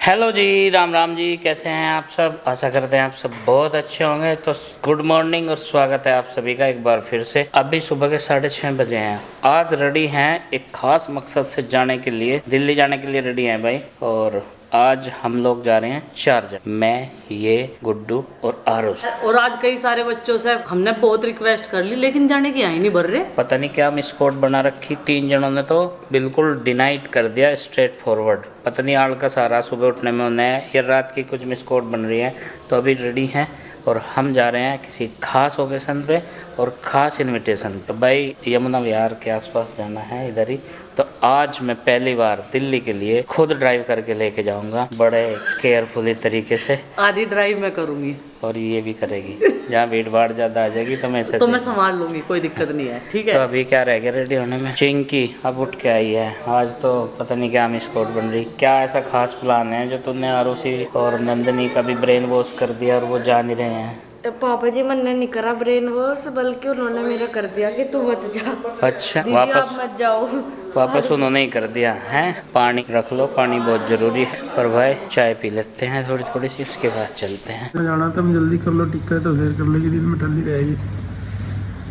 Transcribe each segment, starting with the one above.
Hello जी, राम राम जी। कैसे हैं आप सब? आशा करते हैं आप सब बहुत अच्छे होंगे। तो गुड मॉर्निंग और स्वागत है आप सभी का एक बार फिर से। अभी सुबह के 6:30 बजे हैं। आज रेडी हैं एक खास मकसद से जाने के लिए, दिल्ली जाने के लिए रेडी हैं भाई। और आज हम लोग जा रहे हैं 4 जन, मैं, ये गुड्डू और आरुष। और आज कई सारे बच्चों से हमने बहुत रिक्वेस्ट कर ली, लेकिन जाने की आई नहीं भर रहे। पता नहीं क्या मिस कोड बना रखी 3 जनों ने, तो बिल्कुल डिनाइट कर दिया स्ट्रेट फॉरवर्ड। पता नहीं आड़ का सारा सुबह उठने में उन्हें या रात की कुछ मिस कोड बन रही है। तो अभी रेडी हैं और हम जा रहे हैं किसी खास ओकेशन पे और ख़ास इनविटेशन पे। भाई यमुना विहार के आसपास जाना है, इधर ही। तो आज मैं पहली बार दिल्ली के लिए खुद ड्राइव करके लेके जाऊंगा, बड़े केयरफुली तरीके से। आधी ड्राइव मैं करूंगी और ये भी करेगी। जहाँ भीड़ भाड़ ज़्यादा आ जाएगी तो मैं इसे मैं संभाल लूंगी, कोई दिक्कत नहीं है। ठीक है। तो अभी क्या रह गया रेडी होने में? चिंकी अब उठ के आई है। आज तो पता नहीं क्या मिस कोड बन रही। क्या ऐसा खास प्लान है जो तुमने आरुषि और नंदनी का भी ब्रेन वॉश कर दिया और वो जा नहीं रहे हैं? पापा जी, मैंने नहीं करा ब्रेन वॉश, बल्कि उन्होंने मेरा कर दिया कि तू मत जा। अच्छा, दीदी आप मत जाओ। वापस उन्होंने ही कर दिया है। पानी रख लो, पानी बहुत जरूरी है। पर भाई चाय पी लेते हैं थोड़ी थोड़ी सी, उसके बाद चलते हैं। जाना तो जल्दी कर लो, टिकट तो फिर कर लेगी, दिन में ठंडी रहेगी।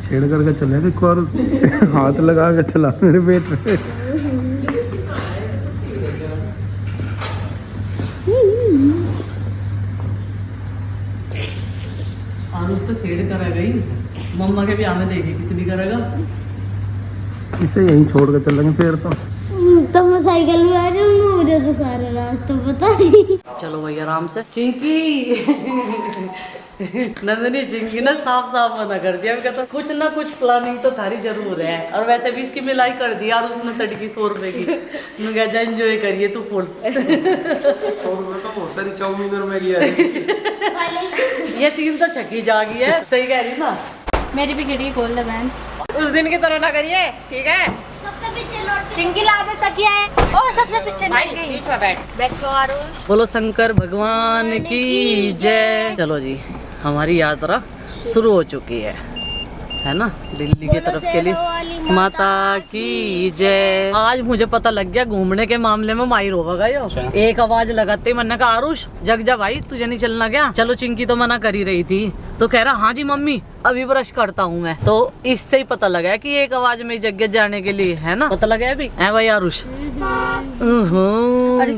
छेड़ करके चले एक और हाथ लगा के चला मेरे पेट पे। आरुष तो छेड़ करेगा ही, मम्मा के भी हमें देगी कितनी करेगा। इसे यहीं छोड़ के चलेंगे फिर तो मैं साइकिल में आ जाऊंगा, मुझे तो सारा रास्ता पता ही। चलो भाई आराम से। चिंकी नंदनी चिंकी ने साफ साफ मना कर दिया। कहता कुछ ना कुछ प्लानिंग तो थारी जरूर है। और वैसे भी इसकी मिलाई कर दी यार उसने तड़की 100 रुपए की। मैं कहा जा एंजॉय करिए तू फुल। 100 रुपए का बहुत सारी चाउमीन और मैगी है। ये 3 तो छक्की जागी है। सही कह रही ना। मेरी भी खिड़की खोल दे बहन। उस दिन की तरह ना करिए, ठीक है? सबसे पीछे लौट चिंकी ला दे तकिया है। ओ सबसे पीछे नहीं गई, बीच में बैठो आरुष। बोलो शंकर भगवान की जय। चलो जी, हमारी यात्रा शुरू हो चुकी है ना, दिल्ली की तरफ के लिए। माता की जय। आज मुझे पता लग गया घूमने के मामले में माहिर होगा यो। एक आवाज लगाते ही मैंने कहा आरुष जग जा भाई, तुझे नहीं चलना क्या? चलो चिंकी तो मना कर ही रही थी, तो कह रहा हाँ जी मम्मी अभी ब्रश करता हूँ मैं। तो इससे ही पता लगा कि एक आवाज में जगह जाने के लिए, है ना? पता लगा अभी है भाई आरुष।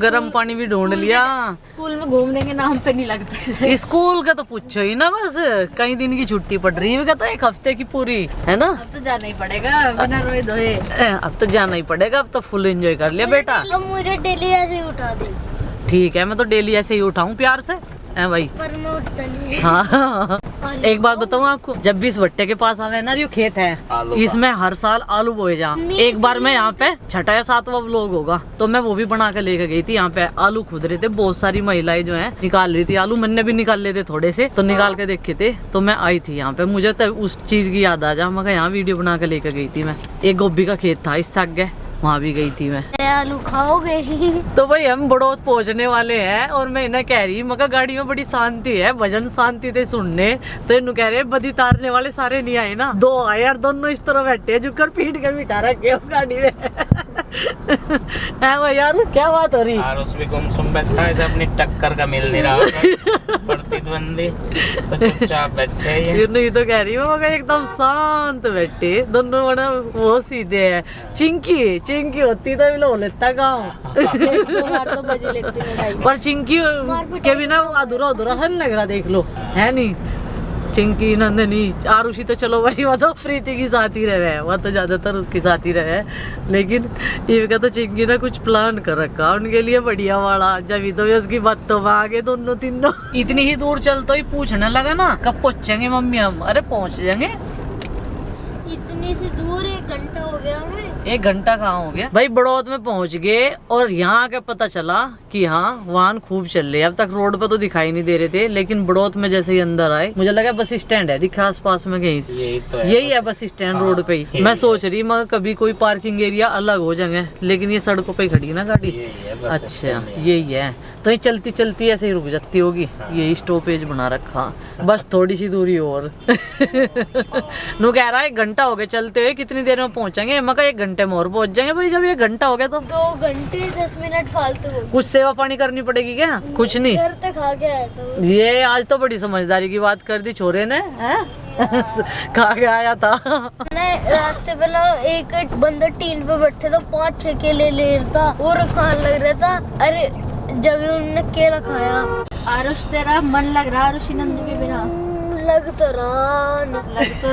गर्म पानी भी ढूंढ लिया। स्कूल में घूमने के नाम पे नहीं लगता। स्कूल का तो पूछो ही ना, बस कई दिन की छुट्टी पड़ रही है। कहता 1 हफ्ते की पूरी, है ना? अब तो जाना ही पड़ेगा बिना रोए धोए। अब तो जाना ही पड़ेगा। अब तो फुल एंजॉय कर लिया बेटा। मुझे डेली ऐसे ही उठा दे। ठीक है, मैं तो डेली ऐसे ही उठाऊं प्यार से, है भाई। पर मैं उठता नहीं। हाँ एक बात बताऊं आपको, जब भी इस भट्टे के पास आवे ना, ये खेत है, इसमें हर साल आलू बोए जा। एक बार मैं यहाँ पे 6वां या 7वां व्लॉग होगा, तो मैं वो भी बना के लेके गई थी। यहाँ पे आलू खुद रहे थे, बहुत सारी महिलाएं जो है निकाल रही थी आलू। मैंने भी निकाल लेते थोड़े से, तो निकाल के देखे थे। तो मैं आई थी यहाँ पे, मुझे तो उस चीज की याद आ जा। मैं यहाँ वीडियो बना के लेके गई थी मैं। एक गोभी का खेत था इससे आगे, वहाँ भी गई थी मैं। आलू खाओगे? तो भाई हम बड़ौत पहुंचने वाले हैं और मैं इन्हें कह रही मगर गाड़ी में बड़ी शांति है, भजन शांति थे सुनने। तो इन्हें कह रहे बदी तारने वाले सारे नहीं आए ना, 2 आए यार, दोनों इस तरह बैठे झुककर पीट के बिठा रखे हो गाड़ी में। है भाई यार, क्या बात हो रही? आरुष भी गुमसुम बैठा है, अपनी टक्कर का मिल नहीं रहा। प्रतिद्वंदी तो चुपचाप बैठे हैं। ये नहीं तो कह रही हूँ मगर एकदम शांत बैठे दोनों, बड़ा वो सीधे है। चिंकी होती तो लो लेता गाँव। तो बजे लेती हूँ। पर चिंकी के बिना अधूरा अधूरा हल लग रहा, देख लो, है नहीं? चिंकी नंदनी आरुषि तो चलो भाई वो तो प्रीति की साथ ही रहे, वो तो ज्यादातर उसके साथ ही रहे। लेकिन ये का तो चिंकी ने कुछ प्लान कर रखा उनके लिए बढ़िया वाला। जब तो उसकी बात तो आ गए दोनों तीनों। इतनी ही दूर चल तो ही पूछने लगा ना कब पहुंचेंगे मम्मी हम। अरे पहुंच जाएंगे, इतनी सी दूर 1 घंटा हो गया हमें। 1 घंटा कहाँ हो गया भाई? बड़ौत में पहुंच गए और यहाँ के पता चला कि हाँ वाहन खूब चल रहे। अब तक रोड पे तो दिखाई नहीं दे रहे थे, लेकिन बड़ौत में जैसे ही अंदर आए मुझे लगा बस स्टैंड है, दिखा आस पास में कहीं से। यही है बस स्टैंड। हाँ, रोड पे ही। मैं सोच रही मैं कभी कोई पार्किंग एरिया अलग हो जाएंगे, लेकिन ये सड़कों पे खड़ी ना गाड़ी। अच्छा यही है, तो ये चलती चलती ऐसे ही रुक जाती होगी। यही स्टॉपेज बना रखा, बस थोड़ी सी दूरी और। नु कह रहा है 1 घंटा हो गया चलते हुए कितनी देर में पहुंचेंगे? मैं कहा 1 घंटे में और पहुंच जाएंगे। भाई जब 1 घंटा हो गया तो 2 घंटे 10 मिनट फालतू हो गए। कुछ सेवा पानी करनी पड़ेगी क्या? कुछ नहीं, घर तक खा के आया था। ये आज तो बड़ी समझदारी की बात कर दी छोरे ने, हैं? खा के आया था। रास्ते पे ना एक बंदा टीन पे बैठे तो 5-6 केले ले रहा था और खाने लग रहा था। अरे जब उन्होंने केला खाया, आरुष तेरा मन लग रहा ऋषि नंदू के बिना? लग तो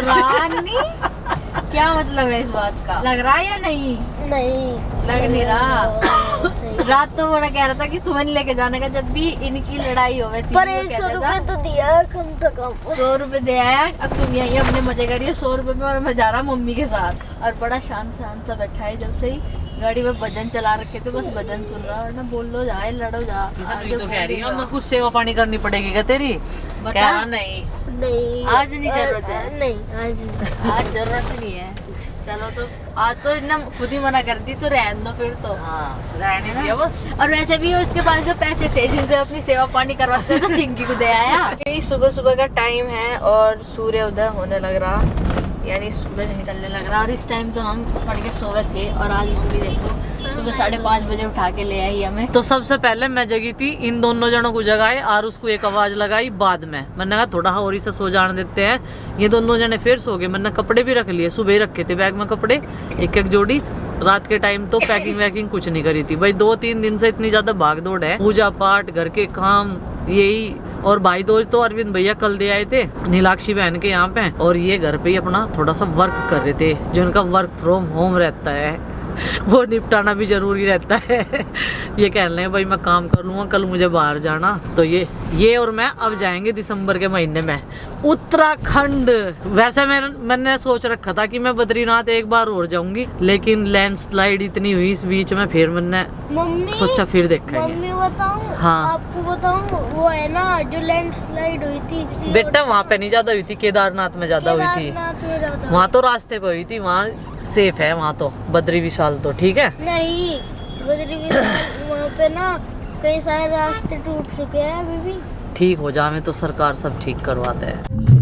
रहा नहीं। क्या मतलब है इस बात का? लग रहा है या नहीं? नहीं लग नहीं रहा। रात तो बड़ा कह रहा था कि तुम्हें नहीं लेके जाने का जब भी इनकी लड़ाई हो। पर 100 रुपए तो दिया कम से कम। 100 रुपए दे आया। अब तुम यही अपने मजे करिए 100 रुपए में, और मैं जा रहा मम्मी के साथ। और बड़ा शांत सा बैठा है। जब से ही गाड़ी में भजन चला रखे थे, बस भजन सुन रहा और ना बोल लो जाए लड़ो जा। तो कह रही है कुछ सेवा पानी करनी पड़ेगी क्या तेरी? बता नहीं आज नहीं जरूरत है। नहीं आज जरूरत नहीं है। चलो तो आज तो इतना खुद ही मना कर दी तो रहने दो फिर तो। रहने दिया बस। और वैसे भी उसके पास जो पैसे थे जिनसे अपनी सेवा पानी करवाते थे, चिंकी को दे आया। यही सुबह का टाइम है और सूर्य उदय होने लग रहा, यानी सूरज निकलने लग रहा। और इस टाइम तो हम पढ़ के सोए थे और आज मम्मी देखो सुबह 5:30 बजे उठा के ले आई हमें। तो सबसे पहले मैं जगी थी, इन दोनों जनों को जगाए और उसको एक आवाज लगाई। बाद में मैंने कहा थोड़ा और से सो जाने देते हैं। ये दोनों जने फिर सो गए। मैंने कपड़े भी रख लिए, सुबह ही रखे थे बैग में कपड़े 1-1 जोड़ी। रात के टाइम तो पैकिंग वैकिंग कुछ नहीं करी थी भाई। 2-3 दिन से इतनी ज्यादा भाग दौड़ है, पूजा पाठ घर के काम यही। और भाई दोस्त तो अरविंद भैया कल दे आए थे नीलाक्षी बहन के यहाँ पे, और ये घर पे ही अपना थोड़ा सा वर्क कर रहे थे। जो इनका वर्क फ्रॉम होम रहता है वो निपटाना भी जरूरी रहता है। ये कह रहे हैं भाई मैं काम कर लूँगा, कल मुझे बाहर जाना। तो ये और मैं अब जाएंगे दिसंबर के महीने में उत्तराखंड। वैसे मैंने सोच रखा था कि मैं बद्रीनाथ एक बार और जाऊंगी, लेकिन लैंडस्लाइड इतनी हुई इस बीच में, फिर मैंने सोचा फिर देखेंगे। मम्मी बताऊं? हाँ आपको बताऊं, वो है ना जो लैंडस्लाइड हुई थी बेटा, वहाँ पे नहीं ज्यादा हुई थी, केदारनाथ में ज्यादा हुई थी। वहाँ तो रास्ते पे हुई थी, वहाँ सेफ है। वहाँ तो बद्री विशाल तो ठीक है। नहीं बद्री विशाल वहाँ पे ना कई सारे रास्ते टूट चुके हैं अभी भी। ठीक हो जावे तो सरकार सब ठीक करवाते हैं।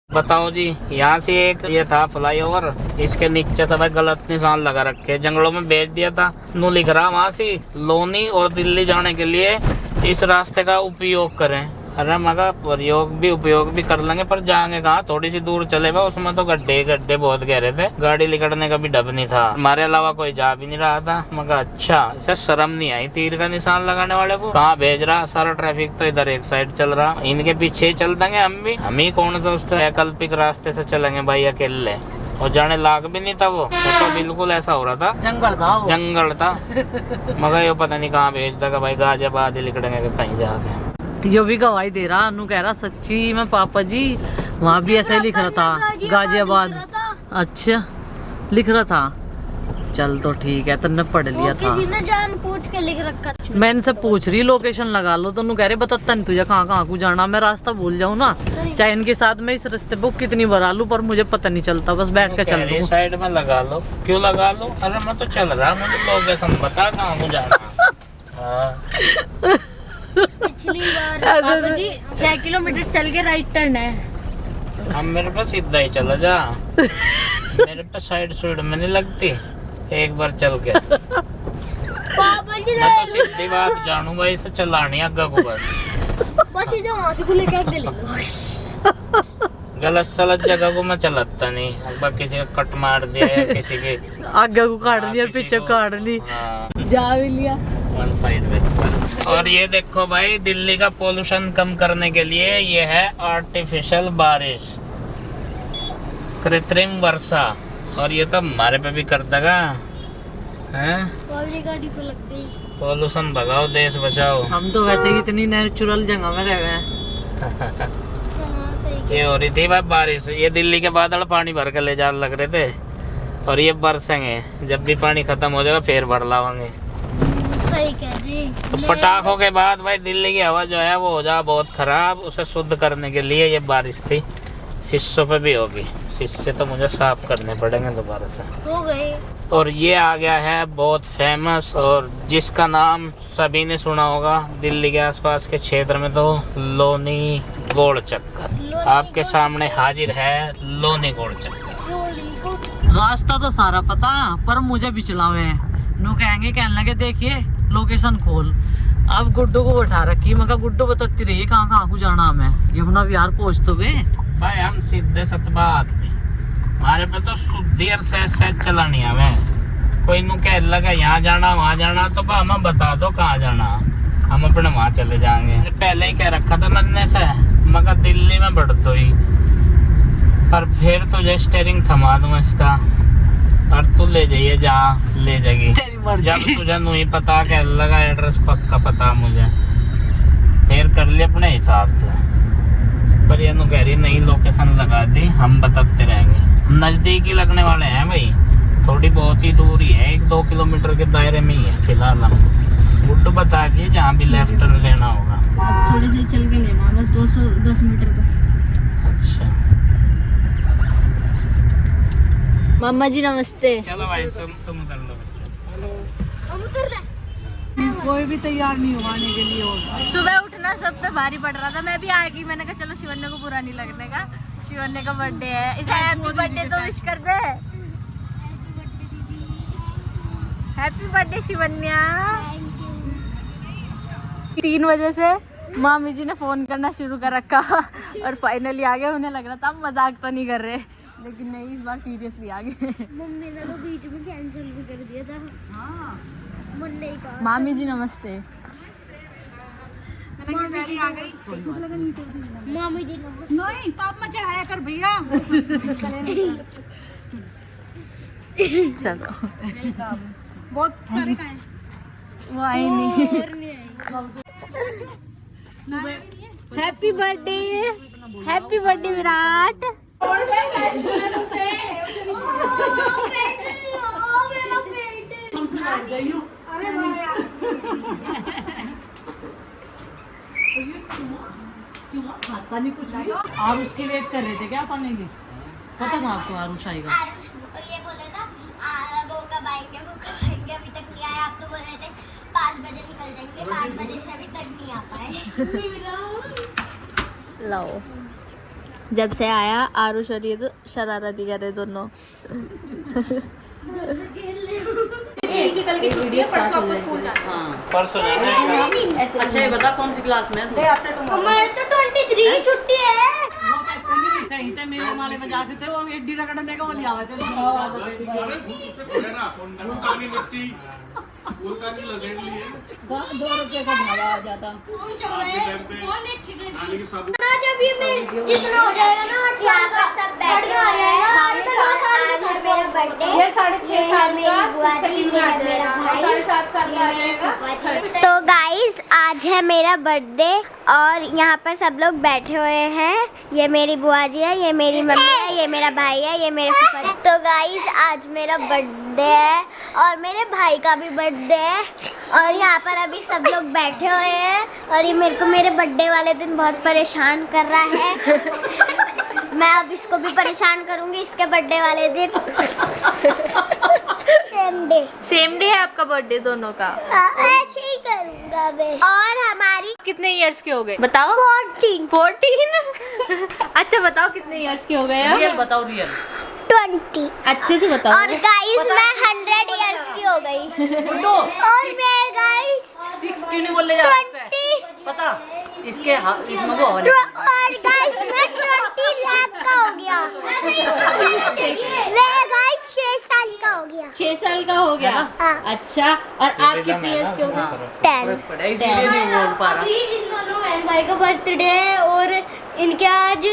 बताओ जी, यहाँ से एक ये था फ्लाईओवर, इसके नीचे सब गलत निशान लगा रखे, जंगलों में बेच दिया था। नो लिख रहा वहाँ से लोनी और दिल्ली जाने के लिए इस रास्ते का उपयोग करें। अरे मगा उपयोग भी कर लेंगे, पर जाएंगे कहाँ? थोड़ी सी दूर चले गए, उसमें तो गड्ढे बहुत गहरे थे, गाड़ी निकलने का भी डब नहीं था। हमारे अलावा कोई जा भी नहीं रहा था। मगर अच्छा, इसे शर्म नहीं आई तीर का निशान लगाने वाले को? कहाँ भेज रहा? सारा ट्रैफिक तो इधर एक साइड चल रहा, इनके पीछे ही चल देंगे हम ही कौन सा उस वैकल्पिक रास्ते से चलेंगे भाई अकेले? और जाने लाग भी नहीं था वो तो बिल्कुल ऐसा हो रहा था, जंगल था। मगर ये पता नहीं कहाँ भेज देगा भाई, गाजियाबाद ही निकलेंगे कहीं जाके। जो भी गवाही दे रहा, अनु कह रहा सच्ची में पापा जी वहाँ भी ऐसा ही लिख रहा था, गाजियाबाद। अच्छा लिख रहा था, चल तो ठीक है, तुमने पढ़ लिया था। किसी ने जान पूछ के लिख रखा था। मैं इनसे पूछ रही लोकेशन लगा लो, तो कह रहे बताता नहीं तुझे कहाँ को जाना। मैं रास्ता भूल जाऊँ ना, चाहे इनके साथ मैं इस रास्ते पे कितनी बार लूँ, पर मुझे पता नहीं चलता, बस बैठ के चल लूँ। साइड में लगा लो। क्यों लगा लो? अरे मैं तो चल रहा, मुझे लोकेशन बता कहाँ को जाना। पिछली बार जी 6 किलोमीटर चल के राइट टर्न है। अब मेरे पे सीधा ही चला जा, मेरे पे साइड में नहीं लगती एक बार चल के। पापा जी मैं तो सीधी बात जानू भाई, से चलानी आगे को बस इधर वहाँ से ले के ले लो। गलत सलत जगह को मैं चलाता नहीं। अब किसी का कट मार दिया या किसी के आगे को काट लिया, पीछे काट ली, जा भी लिया वन साइड में। और ये देखो भाई, दिल्ली का पोल्यूशन कम करने के लिए ये है आर्टिफिशियल बारिश, कृत्रिम वर्षा। और ये तो हमारे पे भी कर देगा, हैं? गाड़ी पे लग गई। पोल्यूशन भगाओ, देश बचाओ। हम तो वैसे ही इतनी नेचुरल जगह में रह गए हैं। ये हो रही थी भाई बारिश, ये दिल्ली के बादल पानी भर के ले जा लग रहे थे, और ये बरसेंगे। जब भी पानी खत्म हो जाएगा फिर भर लावांगे। सही कह रही तो पटाखों के बाद भाई दिल्ली की हवा जो है वो हो जा बहुत खराब। उसे शुद्ध करने के लिए ये बारिश थी, शीशों पे भी होगी। शीशे तो मुझे साफ करने पड़ेंगे दोबारा से। हो गए। और ये आ गया है बहुत फेमस और जिसका नाम सभी ने सुना होगा दिल्ली के आसपास के क्षेत्र में, तो लोनी गोल चक्कर। आपके सामने हाजिर है लोनी गोल चक्कर। रास्ता तो सारा पता पर मुझे बिचलावे है। नो कहने लगे देखिए लोकेशन खोल। अब गुड्डू को बैठा रखी, मैं कहा गुड्डू बताती रही कहाँ को जाना हमें। यमुना विहार पहुँच तो गए भाई, हम सीधे सतबा आदमी, हमारे पे तो देर से चलानी हमें। कोई नु कह लगा यहाँ जाना वहाँ जाना तो हमें बता दो कहाँ जाना, हम अपने वहाँ चले जाएंगे। पहले ही कह रखा था मैंने से, मगर दिल्ली में बढ़ तो ही, पर फिर तुझे स्टेयरिंग थमा दूँ इसका और तू ले जाइए जहाँ ले जाएगी। जब तुझे नहीं पता कह लगा एड्रेस पक्का पता मुझे, फिर कर ले अपने हिसाब से। पर ये कह रही नहीं लोकेशन लगा दी, हम बताते रहेंगे। नजदीक ही लगने वाले हैं भाई, थोड़ी बहुत ही दूर ही है, 1-2 किलोमीटर के दायरे में ही है फिलहाल। हम गुड्डू बता दिए जहाँ भी लेफ्ट लेना होगा। अब थोड़े से चल के लेना, बस 210 मीटर का। अच्छा मामा जी नमस्ते। चलो भाई तुम कर लो बच्चों। हम उतर ले। कोई भी तैयार नहीं हुआ आने के लिए होगा। सुबह उठना सब पे भारी पड़ रहा था, मैं भी आ गई। मैंने कहा चलो शिवन्या को बुरा नहीं लगने का, शिवन्या का बर्थडे है, इसे हैप्पी बर्थडे तो विश कर दे। Happy birthday Shivanya. 3 बजे से मामी जी ने फोन करना शुरू कर रखा और फाइनली आ गए। उन्हें लग रहा था मजाक तो नहीं कर रहे, लेकिन नहीं, इस बार सीरियसली आ गए। मम्मी ने तो बीच में कैंसिल भी कर दिया था। हाँ। मुन्ने का। मामी जी नमस्ते। मामी जी नमस्ते। नहीं ताप में चढ़ाया कर भैया। चलो बहुत सारे वो आई नहीं। Happy birthday, happy birthday Virat. और उसकी वेट कर रहे थे क्या पाने की? पता था आपको आरुष आएगा? ये बोला था वो कब आएंगे, वो कब आएंगे, अभी तक नहीं आया। आप तो बोल रहे थे 5 बजे निकल जाएंगे, 5 बजे से अभी तक नहीं आ पाए। लाओ, जब से आया आरुष और ये तो शरारत ही कर रहे दोनों। परसों जाना। अच्छा ये बता कौन सी क्लास में है तू? हमारे तो 23 छुट्टी है। कहीं ते मेरे माले में जाते थे वो एडी रगड़ने का बोली आवे थे। ₹2 का भाड़ा आ जाता। जब ये मेरे जितना हो जाएगा ना 8 साल का सब बैठ के आ जाएगा। 9 साल का था मेरा बर्थडे। ये 6.5 साल का सेकंड में आ जाएगा, 7.5 साल का आ जाएगा। तो गाइस आज है मेरा बर्थडे और यहाँ पर सब लोग बैठे हुए हैं। ये मेरी बुआ जी है, ये मेरी मम्मी है, ये मेरा भाई है, ये मेरे फूफा है। तो गाइस आज मेरा बर्थडे है और मेरे भाई का भी बर्थडे है और यहाँ पर अभी सब लोग बैठे हुए हैं और ये मेरे को मेरे बर्थडे वाले दिन बहुत परेशान कर रहा है। मैं अब इसको भी परेशान करूँगी इसके बर्थडे वाले दिन। सेम डे है आपका बर्थडे दोनों का? ऐसे ही करूँगा मैं। और हमारी कितने इयर्स के हो गए बताओ? 14 अच्छा बताओ कितने इयर्स के हो गए अब? रियल बताओ रियल। 20 अच्छे से बताओ। और गाइस मैं 100 इयर्स की हो गई और मैं गाइस 6 क्यों नहीं बोल ले जा? 20 पता इसके इसमें को हवाले। और गाइस मैं 20 लाख का हो गया। मैं गाइस 6 साल का हो गया। 6 साल का हो गया। हाँ। अच्छा और आप कितने इयर्स के हो गए? 10। पढ़ा इसीलिए नहीं बोल पा रहा। इन दोनों बहन भाई का बर्थडे है और इनके आज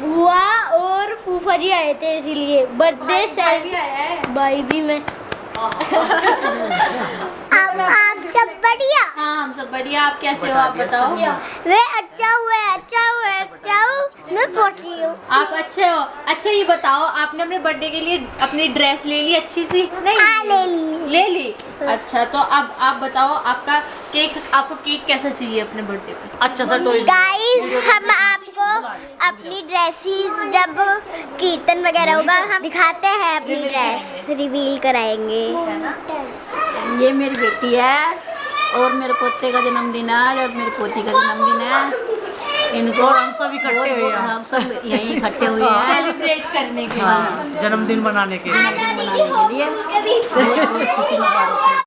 बुआ और फूफा जी आए थे इसीलिए बर्थडे भाई भी मैं। आप सब बढ़िया? हाँ हम सब बढ़िया। आप कैसे हो आप बताओ? वे अच्छा हुआ अच्छा हूँ मैं 40 हूँ। आप अच्छे हो? अच्छा ये बताओ आपने अपने बर्थडे के लिए अपनी ड्रेस ले ली अच्छी सी? नहीं हाँ ले ली। ले ली। अच्छा तो अब आप बताओ आपको केक कैसा चाहिए अपने बर्थडे पे? अच्छा सा टॉय। गाइस हम आपको अपनी ड्रेसेस जब कीर्तन वगैरह होगा हम दिखाते हैं, अपनी ड्रेस रिवील कराएंगे। ये मेरी बेटी है और मेरे पोते का जन्मदिन है और मेरी पोती का जन्मदिन है। इनको और हम सब इकट्ठे हुए हैं, हम सब यहीं इकट्ठे हुए हैं सेलिब्रेट करने के लिए। हाँ, जन्मदिन मनाने के लिए। मनाने के लिए। बहुत खुशी मुबारक है।